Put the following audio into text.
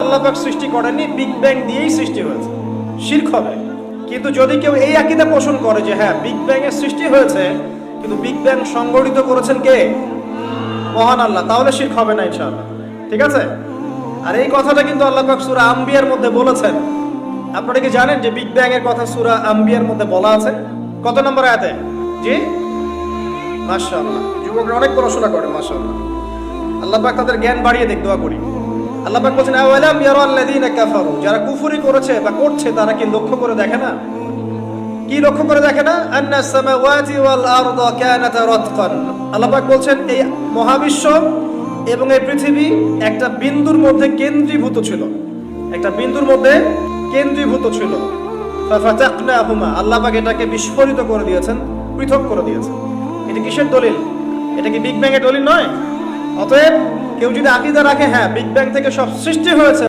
আল্লাহ পাক সৃষ্টি করেননি, বিগ ব্যাং দিয়েই সৃষ্টি হয়েছে, শিরক হবে। কিন্তু যদি কেউ এই আকীদা পোষণ করে যে হ্যাঁ বিগ ব্যাং এর সৃষ্টি হয়েছে, কিন্তু বিগ ব্যাং সংগঠিত করেছেন কে? মহান আল্লাহ, তাহলে শিরক হবে না ইনশাআল্লাহ। ঠিক আছে? আর এই কথাটা কিন্তু আল্লাহ পাক সূরা আম্বিয়ার মধ্যে বলেছেন। আপনারা কি জানেন যে বিগ ব্যাং এর কথা সূরা আম্বিয়ার মধ্যে বলা আছে? কত নম্বর আয়াতে? জি, মাশাআল্লাহ, যুবকরা অনেক পড়াশোনা করে, মাশাআল্লাহ। আল্লাহ পাক তাদের জ্ঞান বাড়িয়ে দেখ, দোয়া করি। আল্লাহ পাক বলেন আওয়ালাম ইয়ারাল্লাযীনা কাফারু, যারা কুফরি করেছে বা করছে তারা কি লক্ষ্য করে দেখে না? কি লক্ষ্য করে দেখে না? আন্নাস সামাওয়াতি ওয়াল আরদা কানাতা রাতকান, আল্লাহ পাক বলছেন এই মহাবিশ্ব এবং এই পৃথিবী একটা বিন্দুর মধ্যে কেন্দ্রীভূত ছিল, একটা বিন্দুর মধ্যে কেন্দ্রীভূত ছিল। ফাফাতাকনাহুমা, আল্লাহ পাক এটাকে বিস্ফোরিত করে দিয়েছেন, পৃথক করে দিয়েছেন। এটা কিসের দলিল? এটা কি বিগ ব্যাং এর দলিল নয়? অতএব কেউ যদি আকীদা রাখে হ্যাঁ বিগ ব্যাং থেকে সব সৃষ্টি হয়েছে,